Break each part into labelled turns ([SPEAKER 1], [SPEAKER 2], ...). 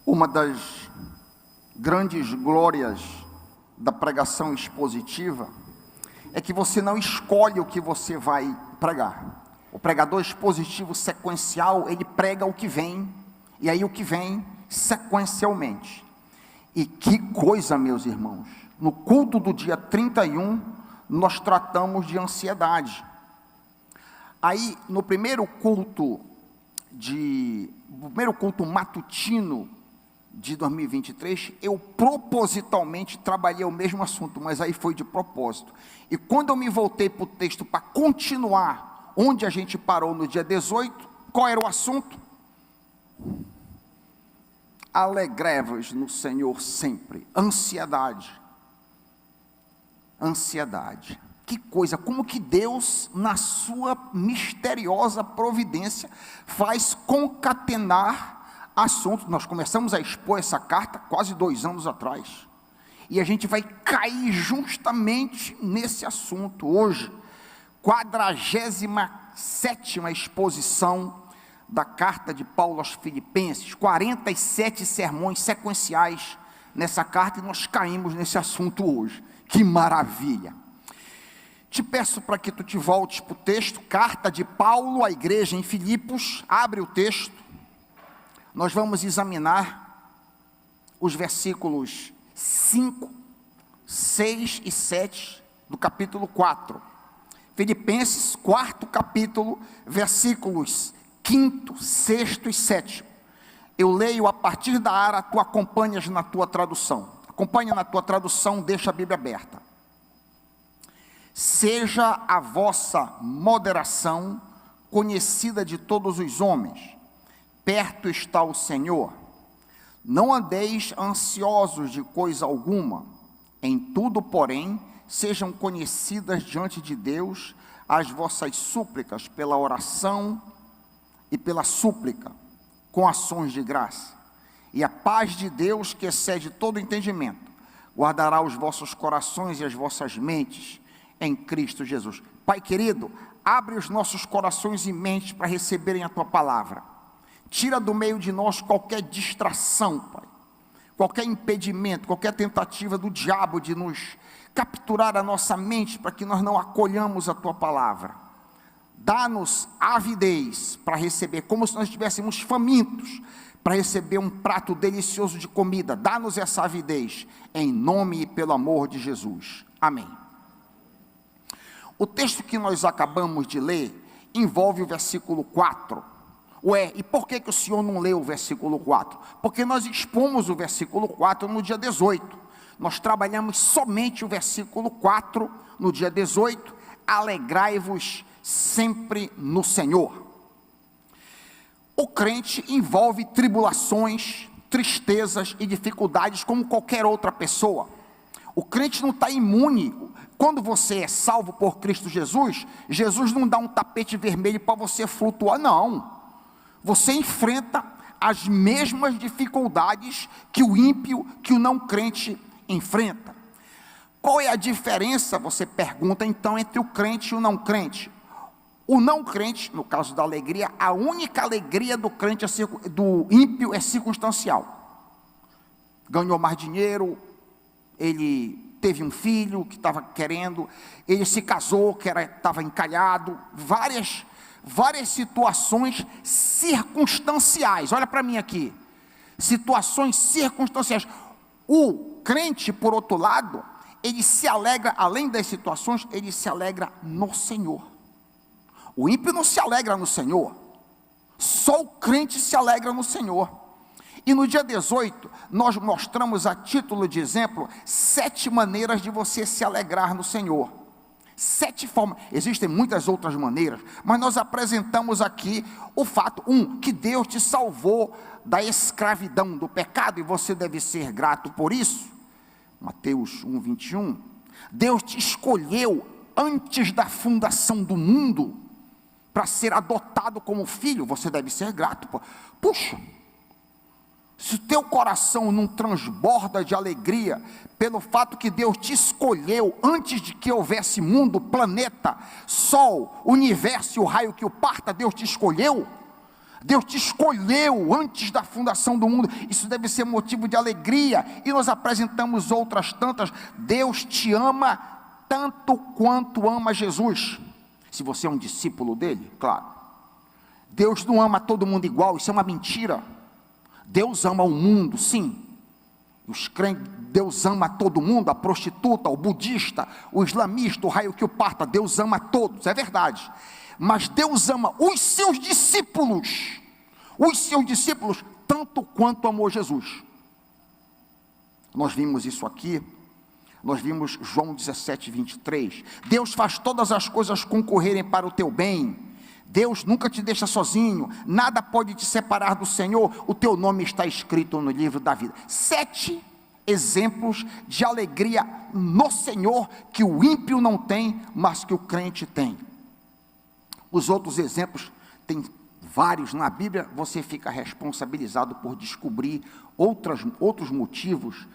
[SPEAKER 1] Uma das grandes glórias da pregação expositiva é que você não escolhe o que você vai pregar. O pregador expositivo sequencial, ele prega o que vem, e aí o que vem sequencialmente. E que coisa, meus irmãos, no culto do dia 31, nós tratamos de ansiedade. Aí, no primeiro culto matutino de 2023, eu propositalmente trabalhei o mesmo assunto, mas aí foi de propósito. E quando eu me voltei para o texto para continuar onde a gente parou no dia 18, qual era o assunto? Alegrai-vos no Senhor sempre. Ansiedade. Ansiedade. Que coisa, como que Deus, na sua misteriosa providência, faz concatenar assuntos. Nós começamos a expor essa carta quase 2 anos atrás, e a gente vai cair justamente nesse assunto hoje, 47ª exposição da carta de Paulo aos Filipenses, 47 sermões sequenciais nessa carta, e nós caímos nesse assunto hoje. Que maravilha! Te peço para que tu te voltes para o texto, carta de Paulo à igreja em Filipos. Abre o texto. Nós vamos examinar os versículos 5, 6 e 7 do capítulo 4. Filipenses, 4º capítulo, versículos 5º, 6º e 7º. Eu leio a partir da Ara, tu acompanhas na tua tradução. Acompanha na tua tradução, deixa a Bíblia aberta. Seja a vossa moderação conhecida de todos os homens. Perto está o Senhor. Não andeis ansiosos de coisa alguma. Em tudo, porém, sejam conhecidas diante de Deus as vossas súplicas pela oração e pela súplica, com ações de graça. E a paz de Deus, que excede todo entendimento, guardará os vossos corações e as vossas mentes em Cristo Jesus. Pai querido, abre os nossos corações e mentes para receberem a tua palavra. Tira do meio de nós qualquer distração, Pai, qualquer impedimento, qualquer tentativa do diabo de nos capturar a nossa mente para que nós não acolhamos a tua palavra. Dá-nos avidez para receber, como se nós estivéssemos famintos para receber um prato delicioso de comida. Dá-nos essa avidez, em nome e pelo amor de Jesus. Amém. O texto que nós acabamos de ler envolve o versículo 4. Ué, e por que o senhor não leu o versículo 4? Porque nós expomos o versículo 4 no dia 18. Nós trabalhamos somente o versículo 4 no dia 18. Alegrai-vos sempre no Senhor. O crente envolve tribulações, tristezas e dificuldades como qualquer outra pessoa. O crente não está imune. Quando você é salvo por Cristo Jesus, Jesus não dá um tapete vermelho para você flutuar, não. Você enfrenta as mesmas dificuldades que o ímpio, que o não crente enfrenta. Qual é a diferença, você pergunta então, entre o crente e o não crente? O não crente, no caso da alegria, a única alegria do crente, do ímpio, é circunstancial. Ganhou mais dinheiro, ele teve um filho que estava querendo, ele se casou, que estava encalhado, várias situações circunstanciais. Olha para mim aqui, situações circunstanciais. O crente, por outro lado, ele se alegra, além das situações, ele se alegra no Senhor. O ímpio não se alegra no Senhor, só o crente se alegra no Senhor. E no dia 18, nós mostramos a título de exemplo, 7 maneiras de você se alegrar no Senhor. 7 formas, existem muitas outras maneiras, mas nós apresentamos aqui o fato, que Deus te salvou da escravidão, do pecado, e você deve ser grato por isso. Mateus 1:21, Deus te escolheu antes da fundação do mundo, para ser adotado como filho, você deve ser grato. Puxa, se o teu coração não transborda de alegria, pelo fato que Deus te escolheu, antes de que houvesse mundo, planeta, sol, universo e o raio que o parta, Deus te escolheu, Deus te escolheu antes da fundação do mundo. Isso deve ser motivo de alegria. E nós apresentamos outras tantas. Deus te ama tanto quanto ama Jesus. Se você é um discípulo dele, claro. Deus não ama todo mundo igual, isso é uma mentira. Deus ama o mundo, sim. Os crentes, Deus ama todo mundo, a prostituta, o budista, o islamista, o raio que o parta. Deus ama todos, é verdade. Mas Deus ama os seus discípulos tanto quanto amou Jesus. Nós vimos isso aqui, nós vimos João 17, 23, Deus faz todas as coisas concorrerem para o teu bem, Deus nunca te deixa sozinho, nada pode te separar do Senhor, o teu nome está escrito no livro da vida. 7 exemplos de alegria no Senhor, que o ímpio não tem, mas que o crente tem. Os outros exemplos, tem vários na Bíblia, você fica responsabilizado por descobrir outros motivos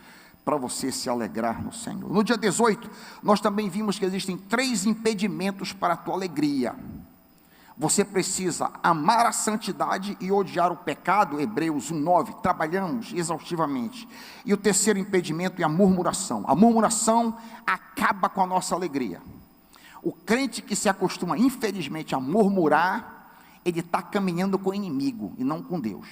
[SPEAKER 1] para você se alegrar no Senhor. No dia 18, nós também vimos que existem 3 impedimentos para a tua alegria. Você precisa amar a santidade e odiar o pecado, Hebreus 1:9, trabalhamos exaustivamente. E o terceiro impedimento é a murmuração. A murmuração acaba com a nossa alegria. O crente que se acostuma, infelizmente, a murmurar, ele está caminhando com o inimigo e não com Deus.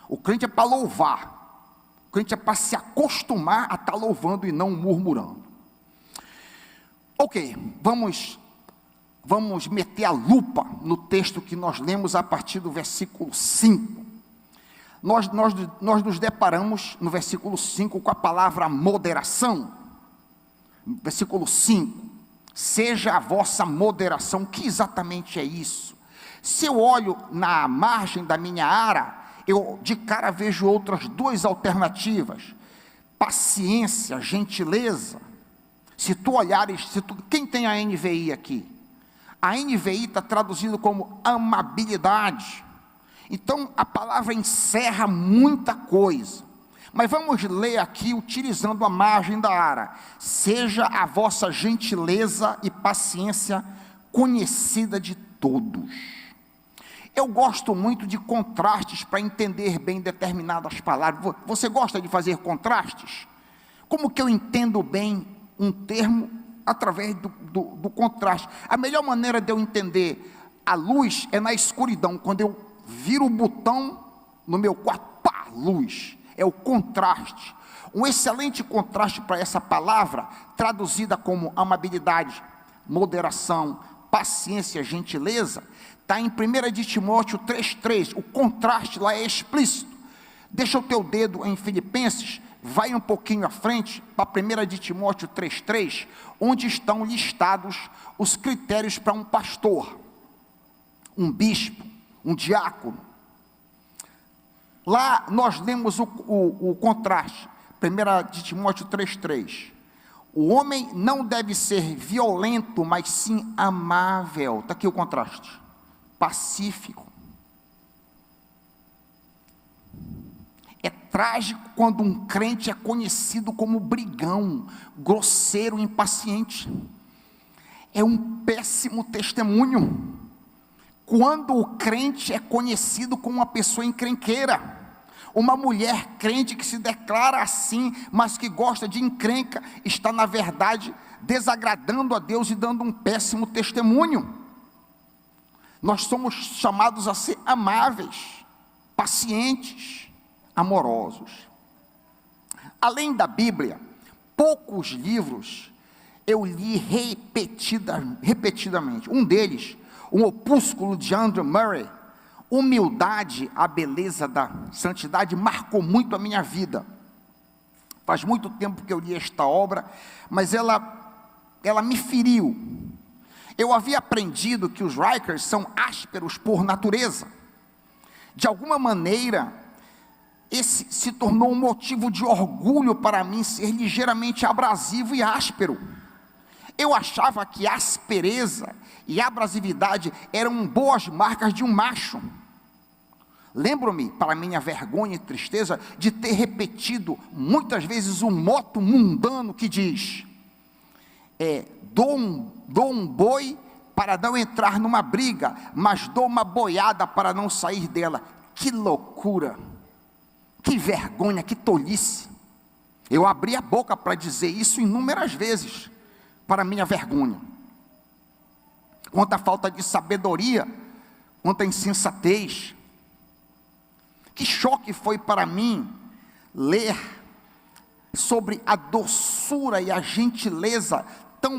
[SPEAKER 1] O crente é para louvar, o crente é para se acostumar a estar louvando e não murmurando. Ok, vamos meter a lupa no texto que nós lemos a partir do versículo 5. Nós nos deparamos no versículo 5 com a palavra moderação. Versículo 5. Seja a vossa moderação. O que exatamente é isso? Se eu olho na margem da minha ara, eu de cara vejo outras 2 alternativas: paciência, gentileza. Se tu olhares, quem tem a NVI aqui? A NVI está traduzido como amabilidade. Então a palavra encerra muita coisa. Mas vamos ler aqui utilizando a margem da ara. Seja a vossa gentileza e paciência conhecida de todos. Eu gosto muito de contrastes para entender bem determinadas palavras. Você gosta de fazer contrastes? Como que eu entendo bem um termo? Através do contraste. A melhor maneira de eu entender a luz é na escuridão. Quando eu viro o botão no meu quarto, pá, luz. É o contraste. Um excelente contraste para essa palavra, traduzida como amabilidade, moderação, paciência, gentileza, está em 1 de Timóteo 3,3. O contraste lá é explícito. Deixa o teu dedo em Filipenses, vai um pouquinho à frente, para 1 de Timóteo 3,3, onde estão listados os critérios para um pastor, um bispo, um diácono. Lá nós lemos o contraste, 1 de Timóteo 3,3. O homem não deve ser violento, mas sim amável. Está aqui o contraste. Pacífico. É trágico quando um crente é conhecido como brigão, grosseiro, impaciente. É um péssimo testemunho. Quando o crente é conhecido como uma pessoa encrenqueira, uma mulher crente que se declara assim, mas que gosta de encrenca, está na verdade desagradando a Deus e dando um péssimo testemunho. Nós somos chamados a ser amáveis, pacientes, amorosos. Além da Bíblia, poucos livros eu li repetidamente. Um deles, um opúsculo de Andrew Murray, Humildade, a beleza da santidade, marcou muito a minha vida. Faz muito tempo que eu li esta obra, mas ela me feriu. Eu havia aprendido que os Rikers são ásperos por natureza. De alguma maneira, esse se tornou um motivo de orgulho para mim, ser ligeiramente abrasivo e áspero. Eu achava que aspereza e abrasividade eram boas marcas de um macho. Lembro-me, para minha vergonha e tristeza, de ter repetido muitas vezes um moto mundano que diz: dou um boi para não entrar numa briga, mas dou uma boiada para não sair dela. Que loucura, que vergonha, que tolice. Eu abri a boca para dizer isso inúmeras vezes, para minha vergonha. Quanta falta de sabedoria, quanta insensatez. Que choque foi para mim ler sobre a doçura e a gentileza tão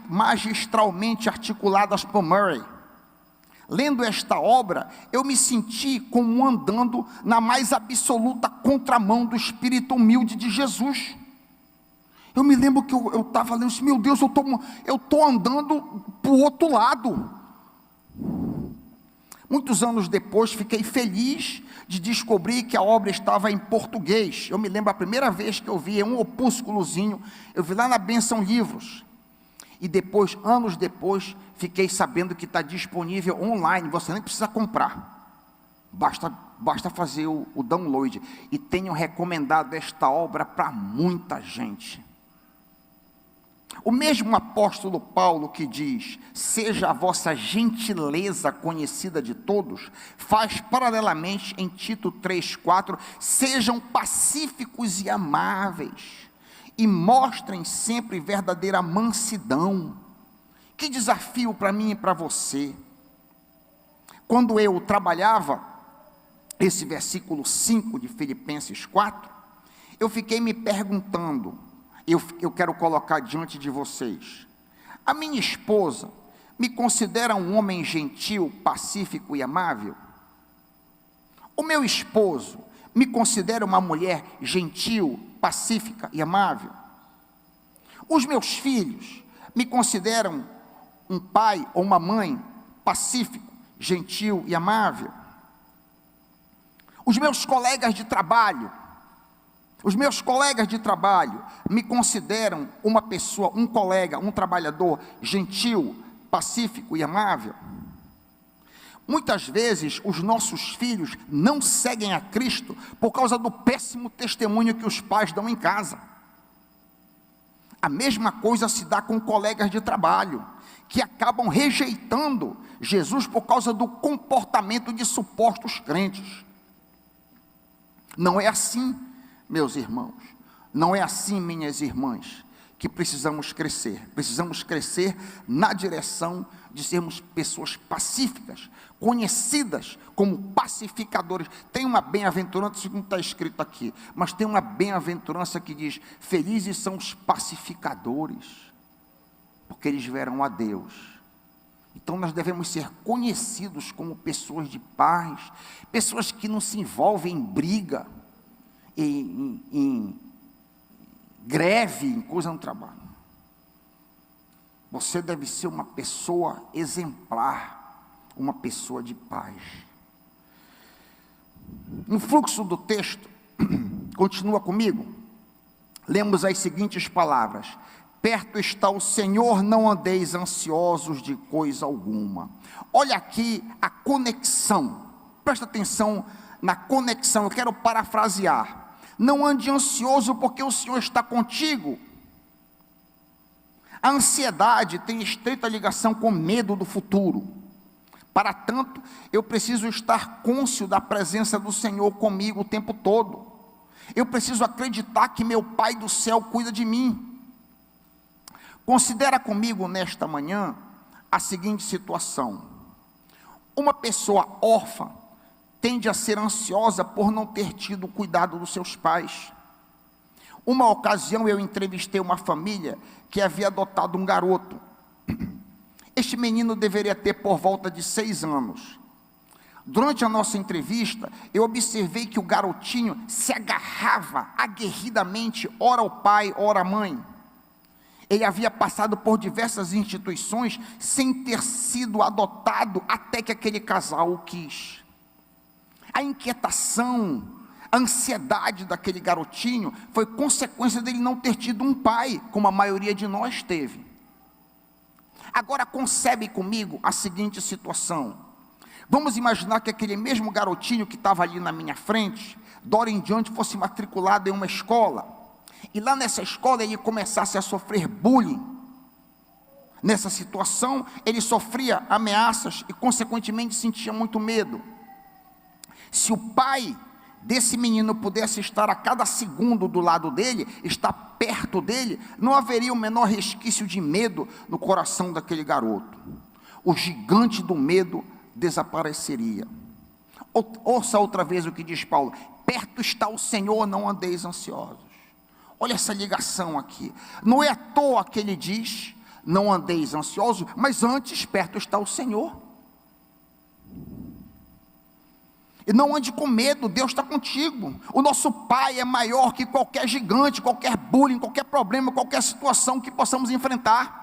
[SPEAKER 1] magistralmente articuladas por Murray. Lendo esta obra, eu me senti como andando na mais absoluta contramão do espírito humilde de Jesus. Eu me lembro que eu estava lendo assim, meu Deus, eu estou andando para o outro lado. Muitos anos depois, fiquei feliz de descobrir que a obra estava em português. Eu me lembro a primeira vez que eu vi um opúsculozinho, eu vi lá na Bênção Livros. E depois, anos depois, fiquei sabendo que está disponível online, você nem precisa comprar. Basta fazer o download. E tenho recomendado esta obra para muita gente. O mesmo apóstolo Paulo que diz, seja a vossa gentileza conhecida de todos, faz paralelamente em Tito 3,4, sejam pacíficos e amáveis, e mostrem sempre verdadeira mansidão. Que desafio para mim e para você. Quando eu trabalhava esse versículo 5 de Filipenses 4, eu fiquei me perguntando, eu quero colocar diante de vocês, a minha esposa me considera um homem gentil, pacífico e amável? O meu esposo me considera uma mulher gentil, pacífica e amável? Os meus filhos me consideram um pai ou uma mãe pacífico, gentil e amável? Os meus colegas de trabalho me consideram uma pessoa, um colega, um trabalhador gentil, pacífico e amável? Muitas vezes os nossos filhos não seguem a Cristo por causa do péssimo testemunho que os pais dão em casa. A mesma coisa se dá com colegas de trabalho, que acabam rejeitando Jesus por causa do comportamento de supostos crentes. Não é assim, meus irmãos, não é assim, minhas irmãs, que precisamos crescer na direção de sermos pessoas pacíficas, conhecidas como pacificadores. Tem uma bem-aventurança, isso não está escrito aqui, mas tem uma bem-aventurança que diz, felizes são os pacificadores, porque eles verão a Deus. Então nós devemos ser conhecidos como pessoas de paz, pessoas que não se envolvem em briga, em greve, em coisa no trabalho. Você deve ser uma pessoa exemplar, uma pessoa de paz. No fluxo do texto, continua comigo, lemos as seguintes palavras: perto está o Senhor, não andeis ansiosos de coisa alguma. Olha aqui a conexão, presta atenção na conexão, eu quero parafrasear. Não ande ansioso porque o Senhor está contigo. A ansiedade tem estreita ligação com medo do futuro. Para tanto, eu preciso estar cônscio da presença do Senhor comigo o tempo todo. Eu preciso acreditar que meu Pai do céu cuida de mim. Considera comigo nesta manhã a seguinte situação. Uma pessoa órfã tende a ser ansiosa por não ter tido o cuidado dos seus pais. Uma ocasião eu entrevistei uma família que havia adotado um garoto. Este menino deveria ter por volta de 6 anos. Durante a nossa entrevista, eu observei que o garotinho se agarrava aguerridamente, ora ao pai, ora à mãe. Ele havia passado por diversas instituições sem ter sido adotado até que aquele casal o quis. A inquietação, a ansiedade daquele garotinho foi consequência dele não ter tido um pai, como a maioria de nós teve. Agora concebe comigo a seguinte situação. Vamos imaginar que aquele mesmo garotinho que estava ali na minha frente, de hora em diante fosse matriculado em uma escola, e lá nessa escola ele começasse a sofrer bullying. Nessa situação ele sofria ameaças e consequentemente sentia muito medo. Se o pai desse menino pudesse estar a cada segundo do lado dele, estar perto dele, não haveria o menor resquício de medo no coração daquele garoto. O gigante do medo desapareceria. Ouça outra vez o que diz Paulo: perto está o Senhor, não andeis ansiosos. Olha essa ligação aqui. Não é à toa que ele diz: não andeis ansiosos, mas antes perto está o Senhor. E não ande com medo, Deus está contigo. O nosso Pai é maior que qualquer gigante, qualquer bullying, qualquer problema, qualquer situação que possamos enfrentar.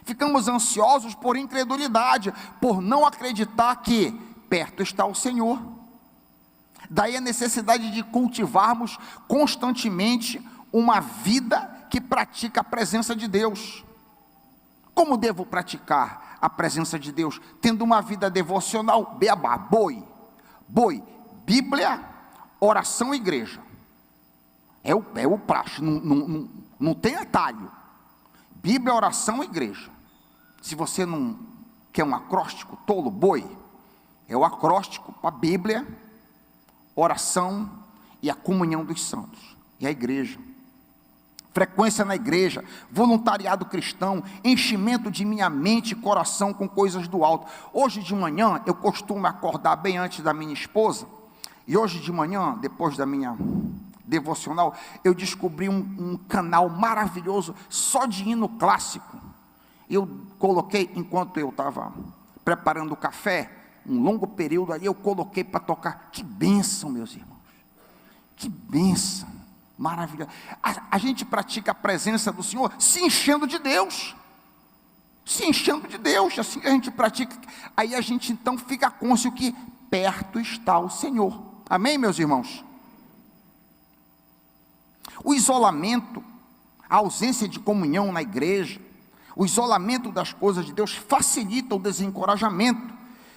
[SPEAKER 1] Ficamos ansiosos por incredulidade, por não acreditar que perto está o Senhor. Daí a necessidade de cultivarmos constantemente uma vida que pratica a presença de Deus. Como devo praticar a presença de Deus? Tendo uma vida devocional, beabá, boi, Bíblia, oração e igreja. É o praxe, não tem atalho. Bíblia, oração e igreja. Se você não quer um acróstico tolo, boi, é o acróstico para a Bíblia, oração e a comunhão dos santos. E a igreja. Frequência na igreja, voluntariado cristão, enchimento de minha mente e coração com coisas do alto. Hoje de manhã, eu costumo acordar bem antes da minha esposa, e hoje de manhã, depois da minha devocional, eu descobri um canal maravilhoso, só de hino clássico. Eu coloquei, enquanto eu estava preparando o café, um longo período ali, eu coloquei para tocar. Que bênção, meus irmãos, que bênção. Maravilha. A gente pratica a presença do Senhor se enchendo de Deus. Se enchendo de Deus. Assim que a gente pratica, aí a gente então fica cônscio que perto está o Senhor. Amém, meus irmãos? O isolamento, a ausência de comunhão na igreja, o isolamento das coisas de Deus facilita o desencorajamento,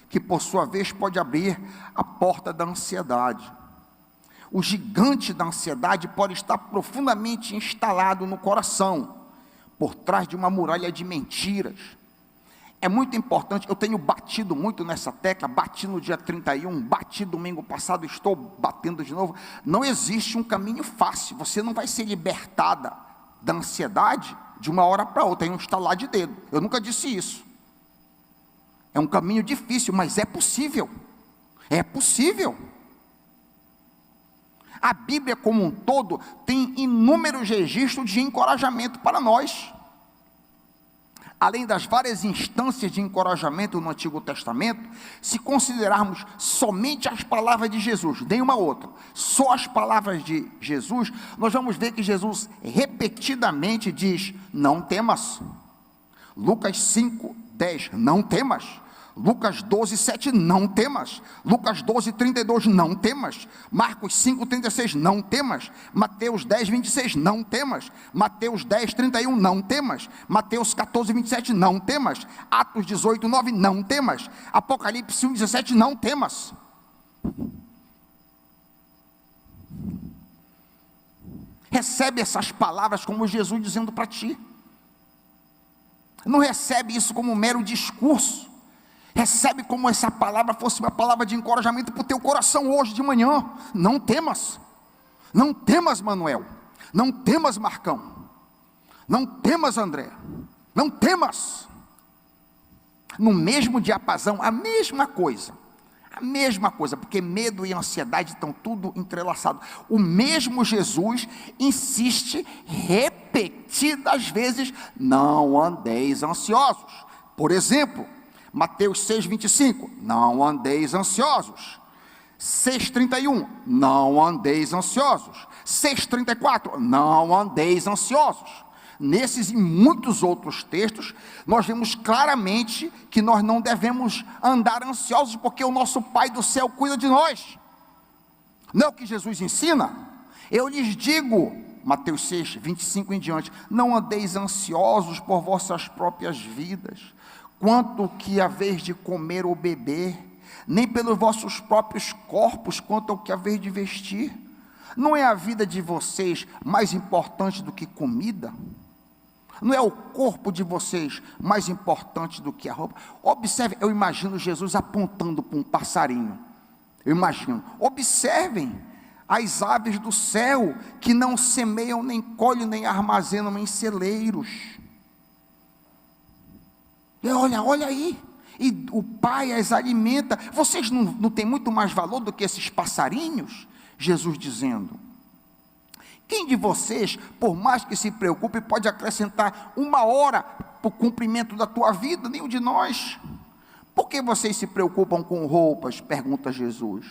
[SPEAKER 1] que por sua vez pode abrir a porta da ansiedade. O gigante da ansiedade pode estar profundamente instalado no coração, por trás de uma muralha de mentiras. É muito importante, eu tenho batido muito nessa tecla, bati no dia 31, bati domingo passado, estou batendo de novo. Não existe um caminho fácil, você não vai ser libertada da ansiedade de uma hora para outra, em um estalar de dedo. Eu nunca disse isso. É um caminho difícil, mas é possível. É possível. A Bíblia como um todo tem inúmeros registros de encorajamento para nós. Além das várias instâncias de encorajamento no Antigo Testamento, se considerarmos somente as palavras de Jesus, nenhuma outra, só as palavras de Jesus, nós vamos ver que Jesus repetidamente diz: não temas. Lucas 5:10, não temas. Lucas 12:7, não temas. Lucas 12:32, não temas. Marcos 5:36, não temas. Mateus 10:26, não temas. Mateus 10:31, não temas. Mateus 14:27, não temas. Atos 18:9, não temas. Apocalipse 1:17, não temas. Recebe essas palavras como Jesus dizendo para ti. Não recebe isso como um mero discurso. Recebe como essa palavra fosse uma palavra de encorajamento para o teu coração hoje de manhã. Não temas. Não temas, Manuel. Não temas, Marcão. Não temas, André. Não temas. No mesmo diapasão, a mesma coisa. A mesma coisa, porque medo e ansiedade estão tudo entrelaçado. O mesmo Jesus insiste repetidas vezes: não andeis ansiosos. Por exemplo, Mateus 6:25, não andeis ansiosos. 6:31, não andeis ansiosos. 6:34, não andeis ansiosos. Nesses e muitos outros textos, nós vemos claramente que nós não devemos andar ansiosos, porque o nosso Pai do céu cuida de nós. Não é o que Jesus ensina? Eu lhes digo, Mateus 6:25 em diante, não andeis ansiosos por vossas próprias vidas, quanto que haveis de comer ou beber, nem pelos vossos próprios corpos, quanto ao que haveis de vestir. Não é a vida de vocês mais importante do que comida? Não é o corpo de vocês mais importante do que a roupa? Observe, eu imagino Jesus apontando para um passarinho. Eu imagino, observem as aves do céu, que não semeiam, nem colhem, nem armazenam em celeiros. E olha aí, e o Pai as alimenta. Vocês não têm muito mais valor do que esses passarinhos? Jesus dizendo: quem de vocês, por mais que se preocupe, pode acrescentar 1 hora para o cumprimento da tua vida? Nenhum de nós. Por que vocês se preocupam com roupas? Pergunta Jesus.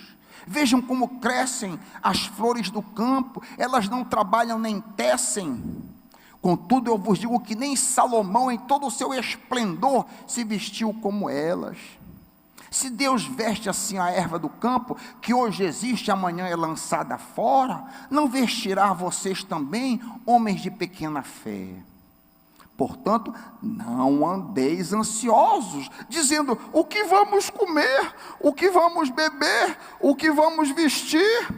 [SPEAKER 1] Vejam como crescem as flores do campo, elas não trabalham nem tecem. Contudo, eu vos digo que nem Salomão, em todo o seu esplendor, se vestiu como elas. Se Deus veste assim a erva do campo, que hoje existe, amanhã é lançada fora, não vestirá vocês também, homens de pequena fé? Portanto, não andeis ansiosos, dizendo: o que vamos comer, o que vamos beber, o que vamos vestir?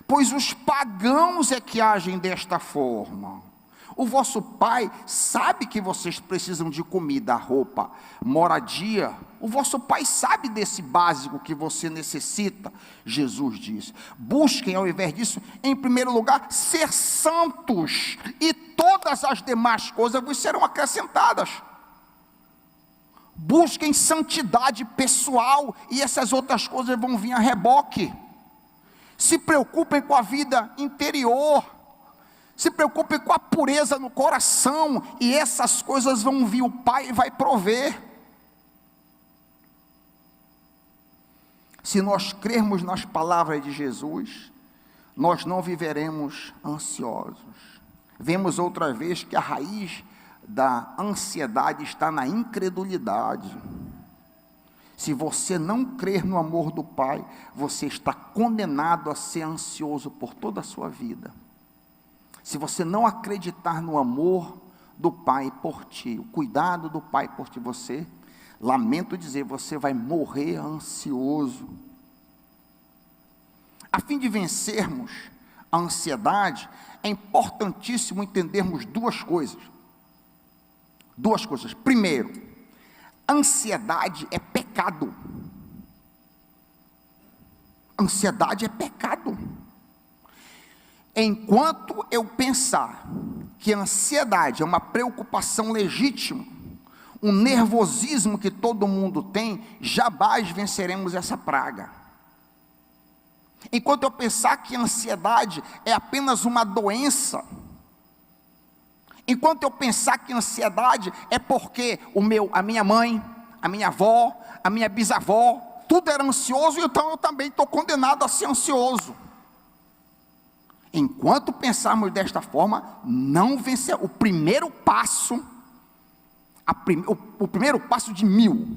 [SPEAKER 1] Pois os pagãos é que agem desta forma. O vosso Pai sabe que vocês precisam de comida, roupa, moradia. O vosso Pai sabe desse básico que você necessita. Jesus diz: busquem, ao invés disso, em primeiro lugar, ser santos, e todas as demais coisas vos serão acrescentadas. Busquem santidade pessoal, e essas outras coisas vão vir a reboque. Se preocupem com a vida interior, se preocupe com a pureza no coração, e essas coisas vão vir, o Pai vai prover. Se nós crermos nas palavras de Jesus, nós não viveremos ansiosos. Vemos outra vez que a raiz da ansiedade está na incredulidade. Se você não crer no amor do Pai, você está condenado a ser ansioso por toda a sua vida. Se você não acreditar no amor do Pai por ti, o cuidado do Pai por ti, você, lamento dizer, você vai morrer ansioso. A fim de vencermos a ansiedade, é importantíssimo entendermos duas coisas. Primeiro, ansiedade é pecado. Ansiedade é pecado. Enquanto eu pensar que a ansiedade é uma preocupação legítima, um nervosismo que todo mundo tem, jamais venceremos essa praga. Enquanto eu pensar que a ansiedade é apenas uma doença, enquanto eu pensar que a ansiedade é porque a minha mãe, a minha avó, a minha bisavó, tudo era ansioso, então eu também estou condenado a ser ansioso. Enquanto pensarmos desta forma, não vencer. O primeiro passo, o primeiro passo de 1000,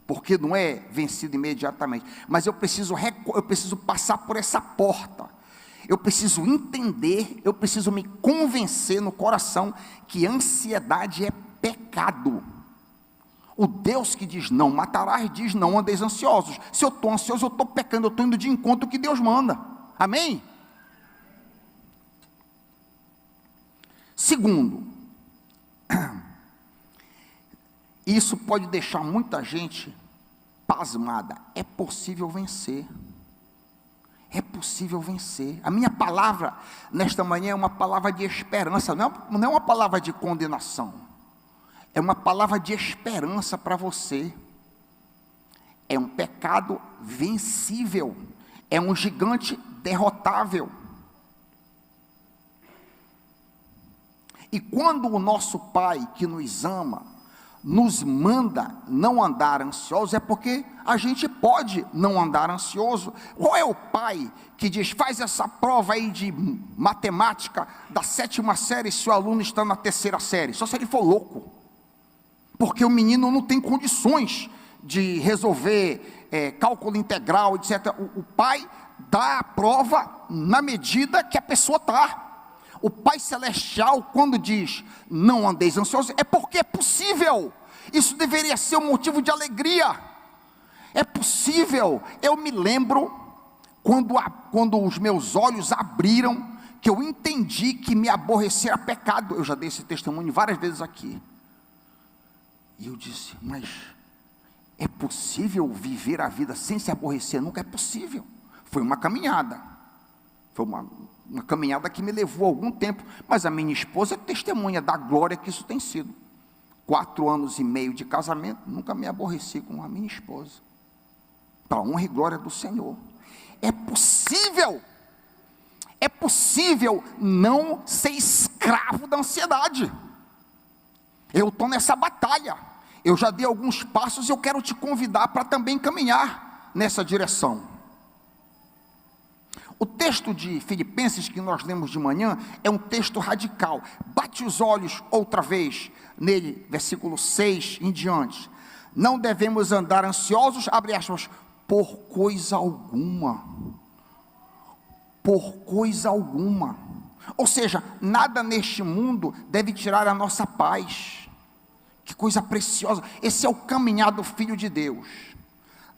[SPEAKER 1] porque não é vencido imediatamente, mas eu preciso passar por essa porta. Eu preciso entender, eu preciso me convencer no coração que ansiedade é pecado. O Deus que diz não matarás, diz não andeis ansiosos. Se eu estou ansioso, eu estou pecando, eu estou indo de encontro ao que Deus manda. Amém? Segundo, isso pode deixar muita gente pasmada. É possível vencer. É possível vencer. A minha palavra nesta manhã é uma palavra de esperança, não é uma palavra de condenação. É uma palavra de esperança para você. É um pecado vencível. É um gigante derrotável. E quando o nosso Pai, que nos ama, nos manda não andar ansioso, é porque a gente pode não andar ansioso. Qual é o pai que diz: faz essa prova aí de matemática da 7ª série, se o aluno está na 3ª série? Só se ele for louco, porque o menino não tem condições de resolver cálculo integral, etc. O pai dá a prova na medida que a pessoa está. O Pai Celestial, quando diz não andeis ansiosos, é porque é possível. Isso deveria ser um motivo de alegria. É possível. Eu me lembro quando os meus olhos abriram, que eu entendi que me aborrecer era pecado. Eu já dei esse testemunho várias vezes aqui. E eu disse: mas é possível viver a vida sem se aborrecer? Nunca é possível. Foi uma caminhada. Foi uma caminhada que me levou algum tempo, mas a minha esposa é testemunha da glória que isso tem sido. 4 anos e meio de casamento, nunca me aborreci com a minha esposa. Para a honra e glória do Senhor. É possível não ser escravo da ansiedade. Eu estou nessa batalha. Eu já dei alguns passos e eu quero te convidar para também caminhar nessa direção. O texto de Filipenses que nós lemos de manhã é um texto radical. Bate os olhos outra vez nele, versículo 6 em diante. Não devemos andar ansiosos, abre aspas, por coisa alguma. Por coisa alguma. Ou seja, nada neste mundo deve tirar a nossa paz. Que coisa preciosa. Esse é o caminhar do Filho de Deus.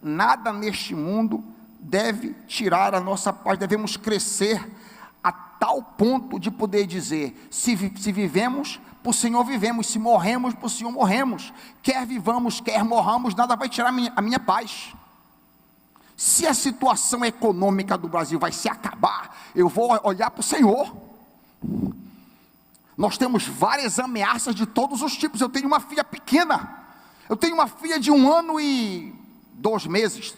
[SPEAKER 1] Nada neste mundo deve tirar a nossa paz. Devemos crescer a tal ponto de poder dizer, se vivemos, por o Senhor vivemos, se morremos, por o Senhor morremos, quer vivamos, quer morramos, nada vai tirar a minha paz. Se a situação econômica do Brasil vai se acabar, eu vou olhar para o Senhor. Nós temos várias ameaças de todos os tipos. Eu tenho uma filha pequena, eu tenho uma filha de 1 ano e 2 meses,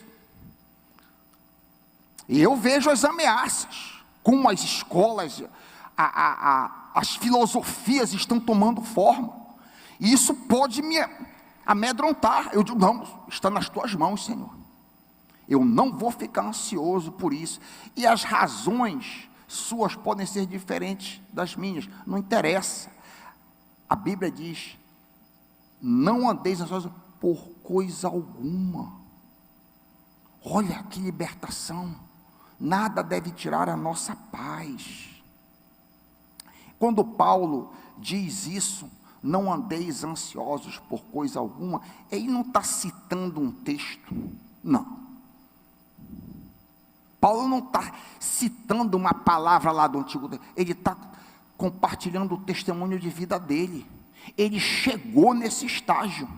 [SPEAKER 1] e eu vejo as ameaças, como as escolas, as filosofias estão tomando forma, e isso pode me amedrontar. Eu digo, não, está nas tuas mãos, Senhor. Eu não vou ficar ansioso por isso, e as razões suas podem ser diferentes das minhas, não interessa. A Bíblia diz, não andeis ansiosos por coisa alguma. Olha que libertação. Nada deve tirar a nossa paz. Quando Paulo diz isso, não andeis ansiosos por coisa alguma, ele não está citando um texto, não. Paulo não está citando uma palavra lá do Antigo Testamento, ele está compartilhando o testemunho de vida dele. Ele chegou nesse estágio.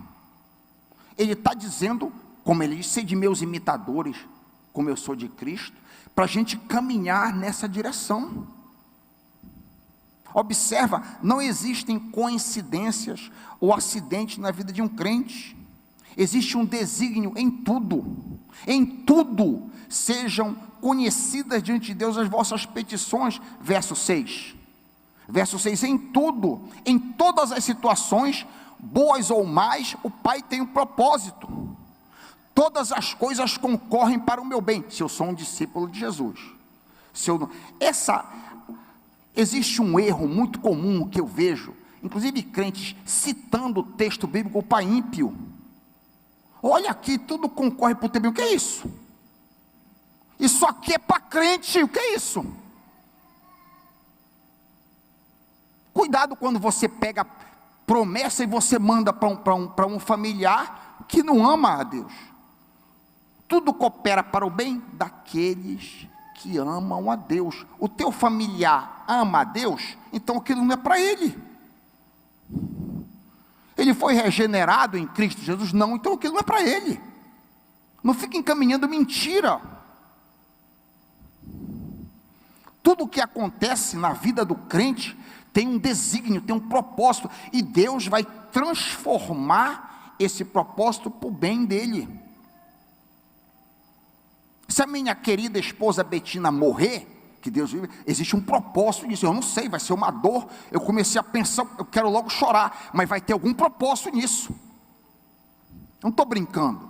[SPEAKER 1] Ele está dizendo, como ele disse, sede meus imitadores, como eu sou de Cristo, para a gente caminhar nessa direção. Observa, não existem coincidências ou acidentes na vida de um crente. Existe um desígnio em tudo. Em tudo sejam conhecidas diante de Deus as vossas petições. Verso 6. Verso 6, em tudo, em todas as situações, boas ou más, o Pai tem um propósito. Todas as coisas concorrem para o meu bem, se eu sou um discípulo de Jesus. Se eu não, existe um erro muito comum que eu vejo, inclusive crentes citando o texto bíblico para ímpio. Olha aqui, tudo concorre para o teu bem. O que é isso? Isso aqui é para crente, o que é isso? Cuidado quando você pega promessa e você manda para um familiar que não ama a Deus. Tudo coopera para o bem daqueles que amam a Deus. O teu familiar ama a Deus, então aquilo não é para ele. Ele foi regenerado em Cristo Jesus? Não, então aquilo não é para ele. Não fica encaminhando mentira. Tudo o que acontece na vida do crente tem um desígnio, tem um propósito, e Deus vai transformar esse propósito para o bem dele. Se a minha querida esposa Betina morrer, que Deus vive, existe um propósito nisso. Eu não sei, vai ser uma dor. Eu comecei a pensar, eu quero logo chorar, mas vai ter algum propósito nisso. Não estou brincando.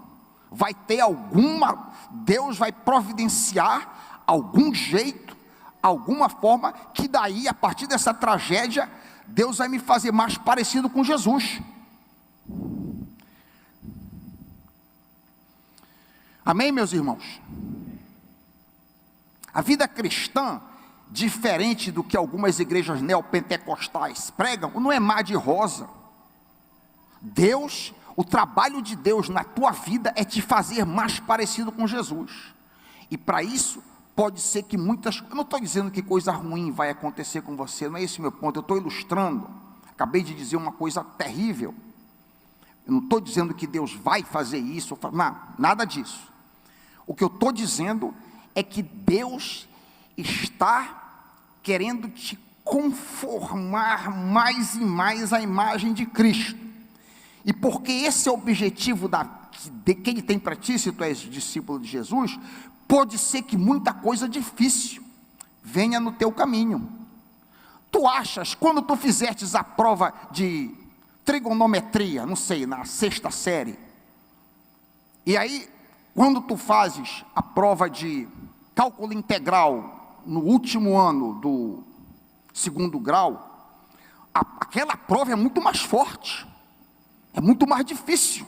[SPEAKER 1] Vai ter alguma, Deus vai providenciar algum jeito, alguma forma, que daí, a partir dessa tragédia, Deus vai me fazer mais parecido com Jesus. Amém, meus irmãos? A vida cristã, diferente do que algumas igrejas neopentecostais pregam, não é mar de rosa. Deus, o trabalho de Deus na tua vida é te fazer mais parecido com Jesus. E para isso, pode ser que muitas... Eu não estou dizendo que coisa ruim vai acontecer com você, não é esse o meu ponto, eu estou ilustrando. Acabei de dizer uma coisa terrível. Eu não estou dizendo que Deus vai fazer isso, não, nada disso. O que eu estou dizendo é que Deus está querendo te conformar mais e mais à imagem de Cristo. E porque esse é o objetivo que Ele tem para ti, se tu és discípulo de Jesus, pode ser que muita coisa difícil venha no teu caminho. Tu achas, quando tu fizestes a prova de trigonometria, não sei, na 6ª série, e aí, quando tu fazes a prova de cálculo integral, no último ano do 2º grau, aquela prova é muito mais forte, é muito mais difícil.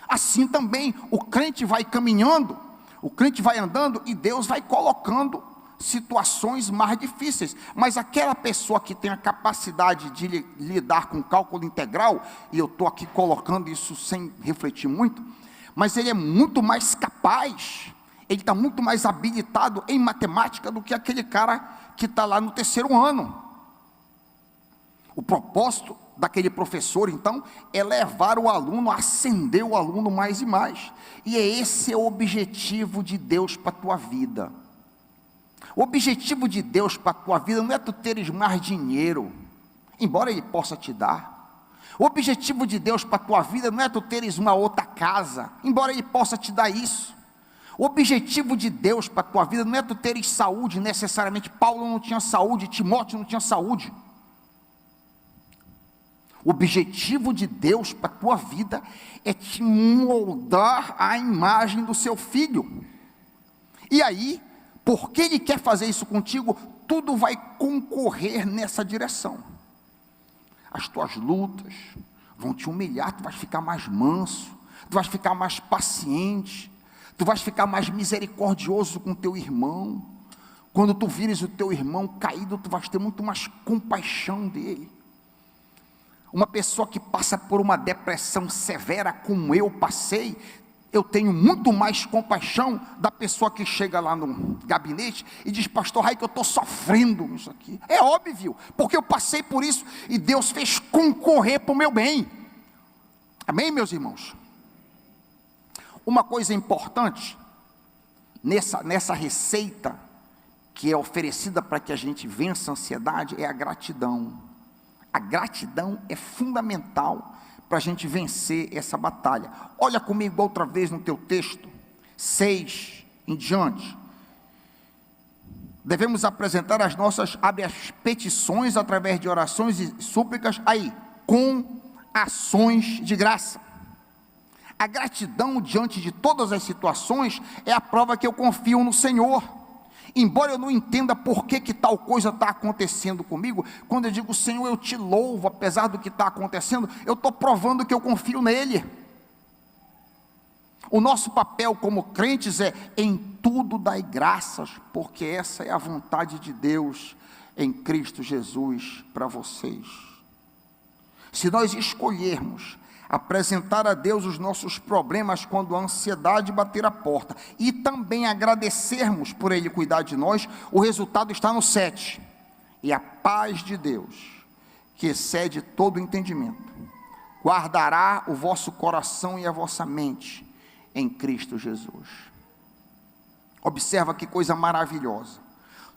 [SPEAKER 1] Assim também, o crente vai caminhando, o crente vai andando, e Deus vai colocando situações mais difíceis. Mas aquela pessoa que tem a capacidade de lidar com cálculo integral, e eu estou aqui colocando isso sem refletir muito, mas ele é muito mais capaz, ele está muito mais habilitado em matemática do que aquele cara que está lá no 3º ano. O propósito daquele professor, então, é levar o aluno, ascender o aluno mais e mais. E esse é o objetivo de Deus para a tua vida. O objetivo de Deus para a tua vida não é tu teres mais dinheiro, embora Ele possa te dar. O objetivo de Deus para a tua vida não é tu teres uma outra casa, embora Ele possa te dar isso. O objetivo de Deus para a tua vida não é tu teres saúde necessariamente. Paulo não tinha saúde, Timóteo não tinha saúde. O objetivo de Deus para a tua vida é te moldar à imagem do seu Filho. E aí, porque Ele quer fazer isso contigo, tudo vai concorrer nessa direção. As tuas lutas vão te humilhar, tu vais ficar mais manso, tu vais ficar mais paciente, tu vais ficar mais misericordioso com teu irmão. Quando tu vires o teu irmão caído, tu vais ter muito mais compaixão dele. Uma pessoa que passa por uma depressão severa, como eu passei, eu tenho muito mais compaixão da pessoa que chega lá no gabinete e diz: pastor Raik, eu estou sofrendo isso aqui. É óbvio, porque eu passei por isso e Deus fez concorrer para o meu bem. Amém, meus irmãos? Uma coisa importante nessa receita que é oferecida para que a gente vença a ansiedade é a gratidão. A gratidão é fundamental para a gente vencer essa batalha. Olha comigo outra vez no teu texto, 6 em diante. Devemos apresentar as nossas petições através de orações e súplicas, aí, com ações de graça. A gratidão diante de todas as situações é a prova que eu confio no Senhor. Embora eu não entenda por que tal coisa está acontecendo comigo, quando eu digo: Senhor, eu te louvo, apesar do que está acontecendo, eu estou provando que eu confio nele. O nosso papel como crentes é: em tudo dai graças, porque essa é a vontade de Deus em Cristo Jesus para vocês. Se nós escolhermos apresentar a Deus os nossos problemas quando a ansiedade bater a porta, e também agradecermos por Ele cuidar de nós, o resultado está no 7, e a paz de Deus, que excede todo entendimento, guardará o vosso coração e a vossa mente em Cristo Jesus. Observa que coisa maravilhosa.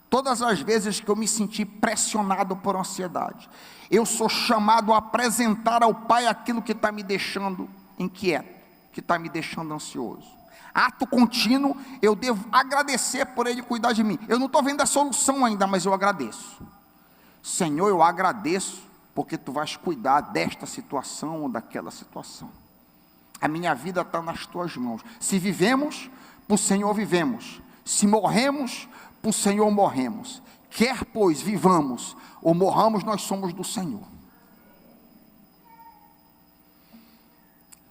[SPEAKER 1] Todas as vezes que eu me senti pressionado por ansiedade, eu sou chamado a apresentar ao Pai aquilo que está me deixando inquieto, que está me deixando ansioso. Ato contínuo, eu devo agradecer por Ele cuidar de mim. Eu não estou vendo a solução ainda, mas eu agradeço. Senhor, eu agradeço, porque Tu vais cuidar desta situação ou daquela situação. A minha vida está nas Tuas mãos. Se vivemos, para o Senhor vivemos. Se morremos, para o Senhor morremos. Quer pois vivamos ou morramos, nós somos do Senhor.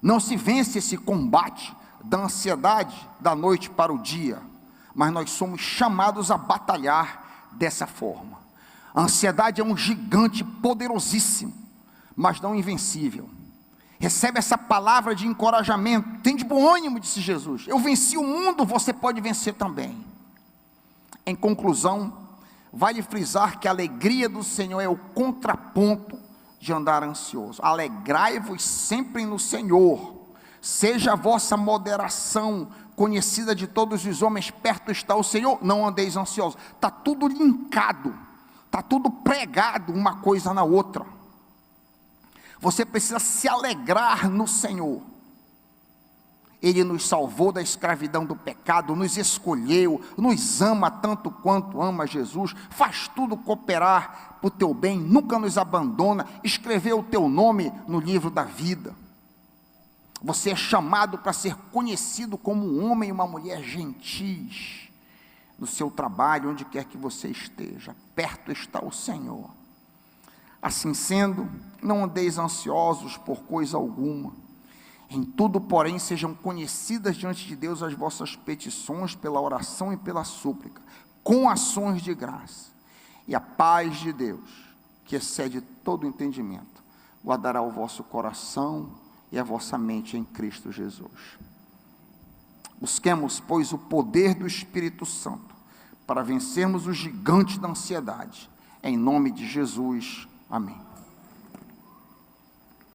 [SPEAKER 1] Não se vence esse combate da ansiedade da noite para o dia, mas nós somos chamados a batalhar dessa forma. A ansiedade é um gigante poderosíssimo, mas não invencível. Recebe essa palavra de encorajamento. Tem de bom ânimo, disse Jesus. Eu venci o mundo, você pode vencer também. Em conclusão, vale frisar que a alegria do Senhor é o contraponto de andar ansioso. Alegrai-vos sempre no Senhor. Seja a vossa moderação conhecida de todos os homens, perto está o Senhor, não andeis ansiosos. Está tudo linkado, está tudo pregado uma coisa na outra. Você precisa se alegrar no Senhor. Ele nos salvou da escravidão do pecado, nos escolheu, nos ama tanto quanto ama Jesus, faz tudo cooperar para o teu bem, nunca nos abandona, escreveu o teu nome no livro da vida. Você é chamado para ser conhecido como um homem e uma mulher gentis, no seu trabalho, onde quer que você esteja, perto está o Senhor. Assim sendo, não andeis ansiosos por coisa alguma. Em tudo, porém, sejam conhecidas diante de Deus as vossas petições pela oração e pela súplica, com ações de graça. E a paz de Deus, que excede todo entendimento, guardará o vosso coração e a vossa mente em Cristo Jesus. Busquemos, pois, o poder do Espírito Santo, para vencermos o gigante da ansiedade. Em nome de Jesus, amém.